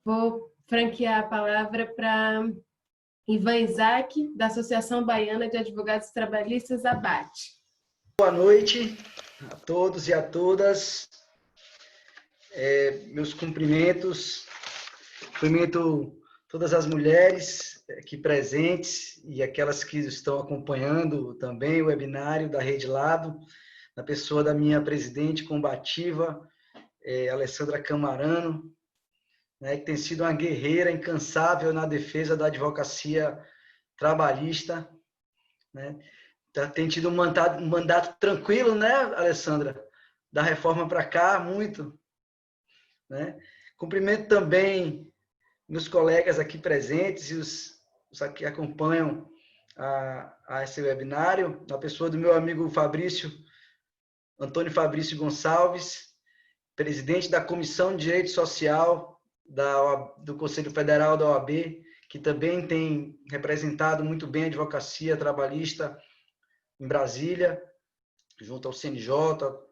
Vou franquear a palavra para Ivan Isaac, da Associação Baiana de Advogados Trabalhistas, ABAT. Boa noite a todos e a todas. Meus cumprimentos. Cumprimento todas as mulheres aqui presentes e aquelas que estão acompanhando também o webinário da Rede Lado, na pessoa da minha presidente combativa, Alessandra Camarano, né, que tem sido uma guerreira incansável na defesa da advocacia trabalhista, né? Tem tido um mandato tranquilo, né, Alessandra? Da reforma para cá, muito. Né? Cumprimento também meus colegas aqui presentes e os que acompanham esse webinário, na pessoa do meu amigo Antônio Fabrício Gonçalves, presidente da Comissão de Direito Social do Conselho Federal da OAB, que também tem representado muito bem a advocacia trabalhista em Brasília, junto ao CNJ,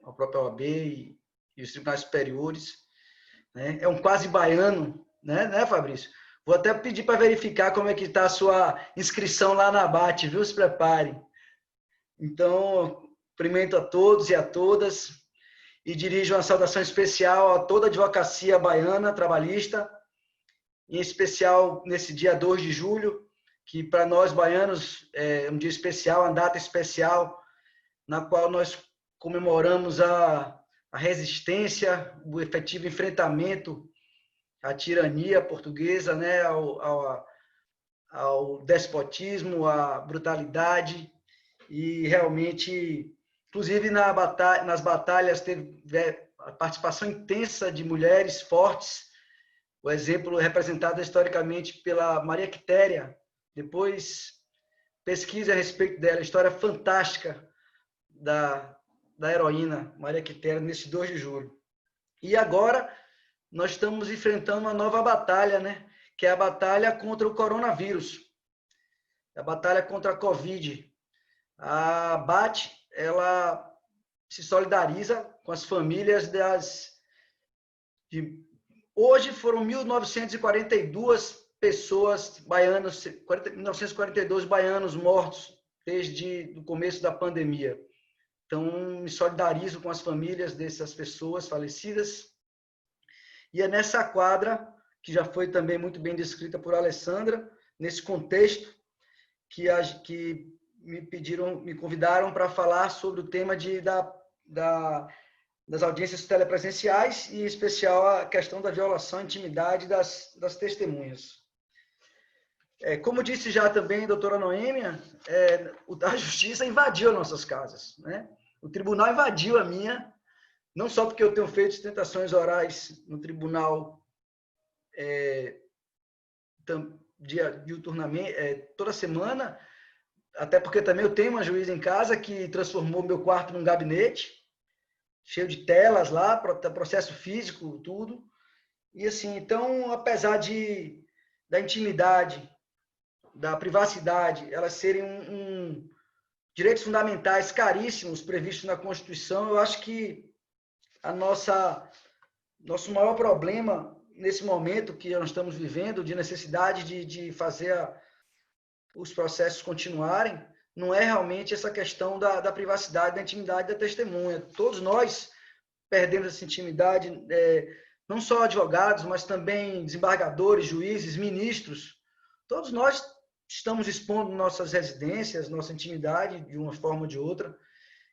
ao próprio OAB e os tribunais superiores. Né? É um quase baiano, né, Fabrício? Vou até pedir para verificar como é que está a sua inscrição lá na ABAT, viu? Se preparem. Então, cumprimento a todos e a todas e dirijo uma saudação especial a toda a advocacia baiana, trabalhista, em especial nesse dia 2 de julho, que para nós baianos é um dia especial, uma data especial, na qual nós comemoramos a resistência, o efetivo enfrentamento à tirania portuguesa, né, ao despotismo, à brutalidade, e realmente, inclusive nas batalhas, teve a participação intensa de mulheres fortes, o exemplo representado historicamente pela Maria Quitéria. Depois, pesquise a respeito dela, história fantástica da heroína Maria Quitéria, nesse 2 de julho. E agora, nós estamos enfrentando uma nova batalha, né? Que é a batalha contra o coronavírus, a batalha contra a Covid. A ABAT, ela se solidariza com as famílias hoje foram 1.942 pessoas baianas, 1942 baianos mortos desde o começo da pandemia. Então, me solidarizo com as famílias dessas pessoas falecidas. E é nessa quadra, que já foi também muito bem descrita por Alessandra, nesse contexto, que me convidaram para falar sobre o tema das audiências telepresenciais e, em especial, a questão da violação à intimidade das testemunhas. Como disse já também a doutora Noêmia, a justiça invadiu nossas casas, né? O tribunal invadiu a minha, não só porque eu tenho feito sustentações orais no tribunal diuturnamente, toda semana, até porque também eu tenho uma juíza em casa que transformou meu quarto num gabinete, cheio de telas lá, processo físico, tudo. E assim, então, apesar da intimidade, da privacidade, elas serem direitos fundamentais caríssimos previstos na Constituição, eu acho que nosso maior problema nesse momento que nós estamos vivendo, de necessidade de fazer os processos continuarem, não é realmente essa questão da privacidade, da intimidade da testemunha. Todos nós perdemos essa intimidade, não só advogados, mas também desembargadores, juízes, ministros. Todos nós estamos expondo nossas residências, nossa intimidade, de uma forma ou de outra.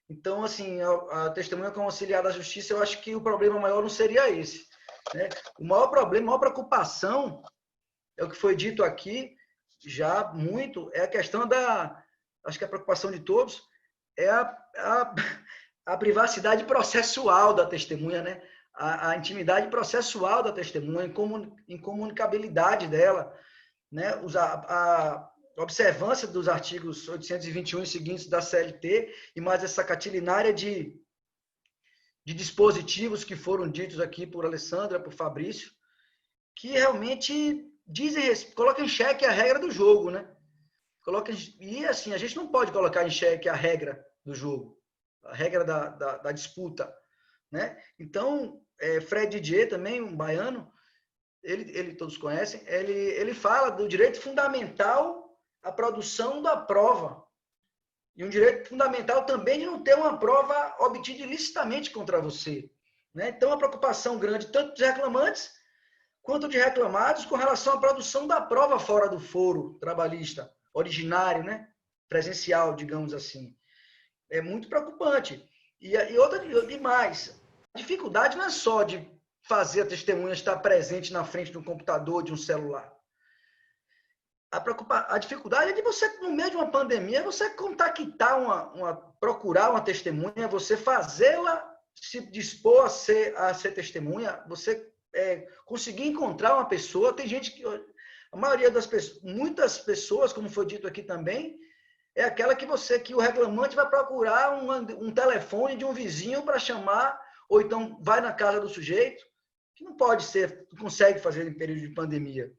Então, assim, a testemunha como auxiliar da justiça, eu acho que o problema maior não seria esse, né? O maior problema, a maior preocupação, é o que foi dito aqui, já muito, é a questão acho que a preocupação de todos é a privacidade processual da testemunha, né? A intimidade processual da testemunha, a incomunicabilidade dela, né? A observância dos artigos 821 e seguintes da CLT e mais essa catilinária de dispositivos que foram ditos aqui por Alessandra, por Fabrício, que realmente colocam em xeque a regra do jogo, né? E assim, a gente não pode colocar em xeque a regra do jogo, a regra da disputa, né? Então, Fred Didier também, um baiano, todos conhecem, ele fala do direito fundamental à produção da prova. E um direito fundamental também de não ter uma prova obtida ilicitamente contra você. Né? Então, uma preocupação grande, tanto dos reclamantes quanto de reclamados, com relação à produção da prova fora do foro trabalhista, originário, né? Presencial, digamos assim. É muito preocupante. E outra demais, a dificuldade não é só de fazer a testemunha estar presente na frente de um computador, de um celular. A dificuldade é de você, no meio de uma pandemia, você contactar procurar uma testemunha, você fazê-la se dispor a ser testemunha, você conseguir encontrar uma pessoa. Tem gente que, a maioria das pessoas, muitas pessoas, como foi dito aqui também, é aquela que o reclamante vai procurar um telefone de um vizinho para chamar, ou então vai na casa do sujeito, que não pode ser, não consegue fazer em período de pandemia.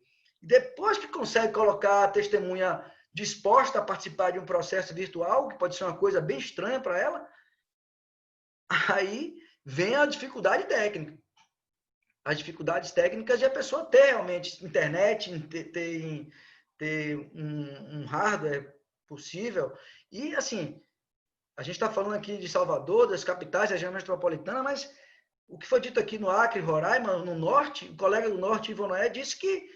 Depois que consegue colocar a testemunha disposta a participar de um processo virtual, que pode ser uma coisa bem estranha para ela, aí vem a dificuldade técnica. As dificuldades técnicas de a pessoa ter realmente internet, ter um hardware possível. E, assim, a gente está falando aqui de Salvador, das capitais da região metropolitana, mas o que foi dito aqui no Acre, Roraima, no norte, o colega do norte, Ivo Noé, disse que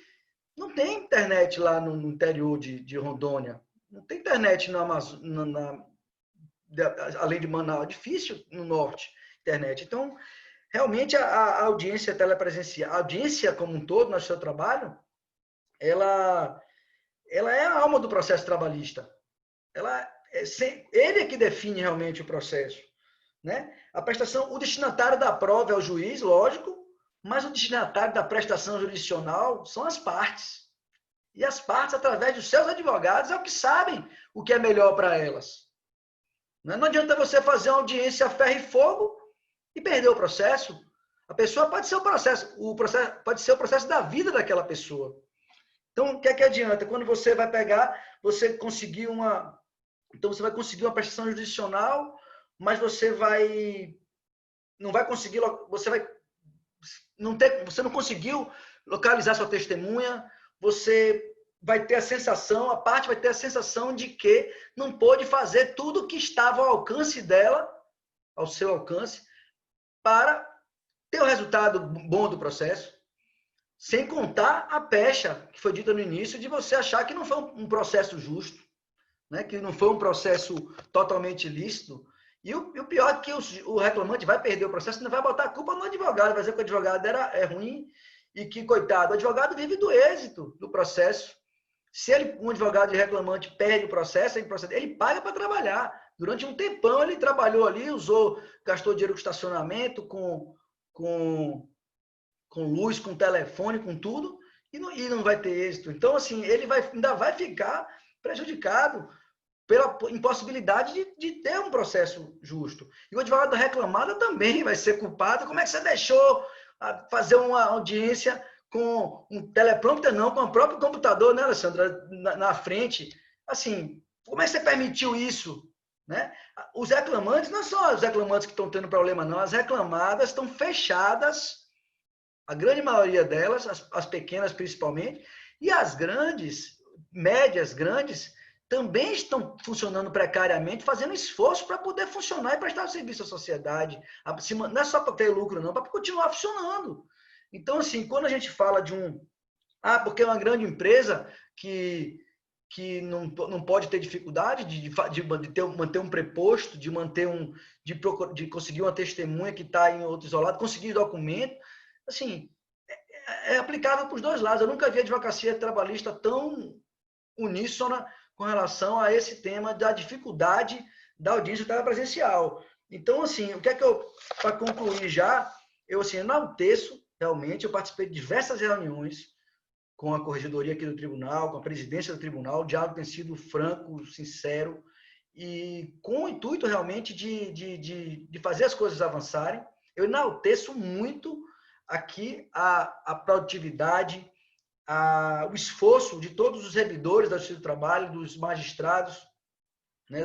não tem internet lá no interior de Rondônia. Não tem internet no Amazonas, além de Manaus. É difícil no norte, internet. Então, realmente, a audiência telepresencial, a audiência como um todo no seu trabalho, ela é a alma do processo trabalhista. Ele é que define realmente o processo. Né? A prestação, o destinatário da prova é o juiz, lógico, mas o destinatário da prestação jurisdicional são as partes. E as partes, através dos seus advogados, é o que sabem o que é melhor para elas. Não adianta você fazer uma audiência a ferro e fogo e perder o processo. A pessoa pode ser o processo pode ser o processo da vida daquela pessoa. Então, o que é que adianta? Quando você vai pegar, você conseguir então você vai conseguir uma prestação jurisdicional, mas você não vai conseguir, você não conseguiu localizar sua testemunha, você vai ter a parte vai ter a sensação de que não pôde fazer tudo o que estava ao alcance dela, ao seu alcance, para ter o resultado bom do processo, sem contar a pecha, que foi dita no início, de você achar que não foi um processo justo, né? Que não foi um processo totalmente lícito. E o pior é que o reclamante vai perder o processo, não vai botar a culpa no advogado, vai dizer que o advogado é ruim e que, coitado, o advogado vive do êxito do processo. Se um advogado de reclamante perde o processo, ele paga para trabalhar. Durante um tempão ele trabalhou ali, gastou dinheiro com estacionamento, com luz, com telefone, com tudo, e não vai ter êxito. Então, assim, ele ainda vai ficar prejudicado pela impossibilidade de ter um processo justo. E o advogado da reclamada também vai ser culpado. Como é que você deixou fazer uma audiência com um teleprompter, não, com o próprio computador, né, Alessandra, na frente? Assim, como é que você permitiu isso? Né? Os reclamantes, não são os reclamantes que estão tendo problema, não. As reclamadas estão fechadas, a grande maioria delas, as pequenas principalmente, e as grandes, médias, grandes, também estão funcionando precariamente, fazendo esforço para poder funcionar e prestar serviço à sociedade. Não é só para ter lucro, não, para continuar funcionando. Então, assim, quando a gente fala porque é uma grande empresa que não pode ter dificuldade de manter um preposto, de conseguir uma testemunha que está em outro isolado, conseguir documento, assim, é aplicável para os dois lados. Eu nunca vi a advocacia trabalhista tão uníssona com relação a esse tema da dificuldade da audiência telepresencial. Então, assim, o que é que para concluir já, eu assim, enalteço, realmente, eu participei de diversas reuniões com a corregedoria aqui do tribunal, com a presidência do tribunal, o diálogo tem sido franco, sincero, e com o intuito realmente de fazer as coisas avançarem. Eu enalteço muito aqui a produtividade, o esforço de todos os servidores da Justiça do Trabalho, dos magistrados, né,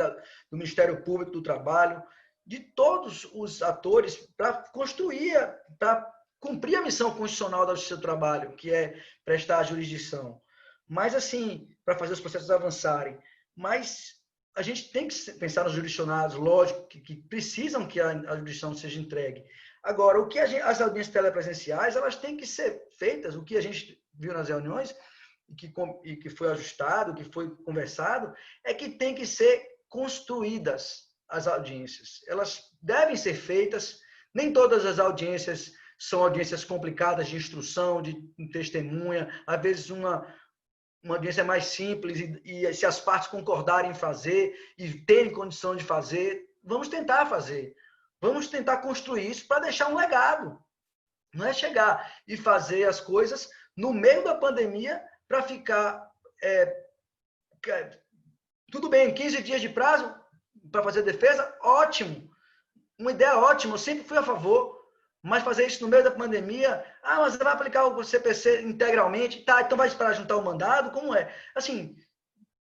do Ministério Público do Trabalho, de todos os atores para construir, para cumprir a missão constitucional da Justiça do Trabalho, que é prestar a jurisdição. Mas, assim, para fazer os processos avançarem. Mas a gente tem que pensar nos jurisdicionados, lógico, que precisam que a jurisdição seja entregue. Agora, o que as audiências telepresenciais, elas têm que ser feitas, o que a gente viu nas reuniões, e que foi ajustado, que foi conversado, é que tem que ser construídas as audiências. Elas devem ser feitas, nem todas as audiências são audiências complicadas de instrução, de testemunha, às vezes uma audiência mais simples e se as partes concordarem em fazer e terem condição de fazer, vamos tentar fazer. Vamos tentar construir isso para deixar um legado. Não é chegar e fazer as coisas no meio da pandemia para ficar... tudo bem, 15 dias de prazo para fazer defesa, ótimo. Uma ideia ótima, eu sempre fui a favor. Mas fazer isso no meio da pandemia, mas você vai aplicar o CPC integralmente, tá, então vai esperar juntar o mandado, como é? Assim,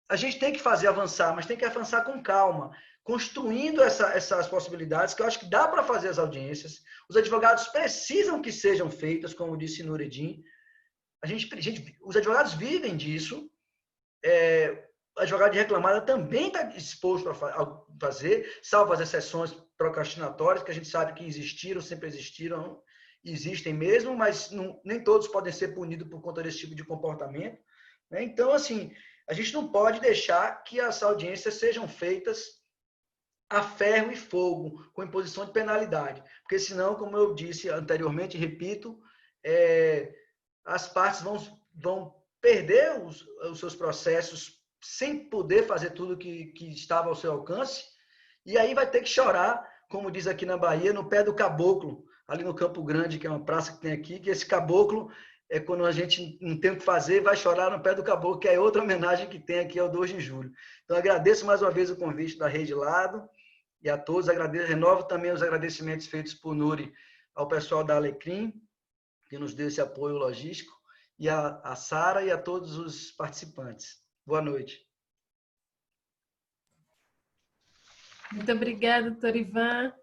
a gente tem que fazer avançar, mas tem que avançar com calma, construindo essas possibilidades, que eu acho que dá para fazer as audiências. Os advogados precisam que sejam feitas, como disse Nureddin. Os advogados vivem disso. O advogado de reclamada também está disposto a fazer, salvo as exceções procrastinatórias, que a gente sabe que existiram, sempre existiram, existem mesmo, mas nem todos podem ser punidos por conta desse tipo de comportamento. Né? Então, assim, a gente não pode deixar que as audiências sejam feitas a ferro e fogo, com imposição de penalidade, porque senão, como eu disse anteriormente, repito, as partes vão perder os seus processos sem poder fazer tudo que estava ao seu alcance, e aí vai ter que chorar, como diz aqui na Bahia, no pé do caboclo, ali no Campo Grande, que é uma praça que tem aqui, que esse caboclo, quando a gente não tem o que fazer, vai chorar no pé do caboclo, que é outra homenagem que tem aqui ao 2 de julho. Então, agradeço mais uma vez o convite da Rede Lado, e a todos, renovo também os agradecimentos feitos por Nuri ao pessoal da Alecrim, que nos deu esse apoio logístico, e a Sara e a todos os participantes. Boa noite. Muito obrigada, doutor Ivan.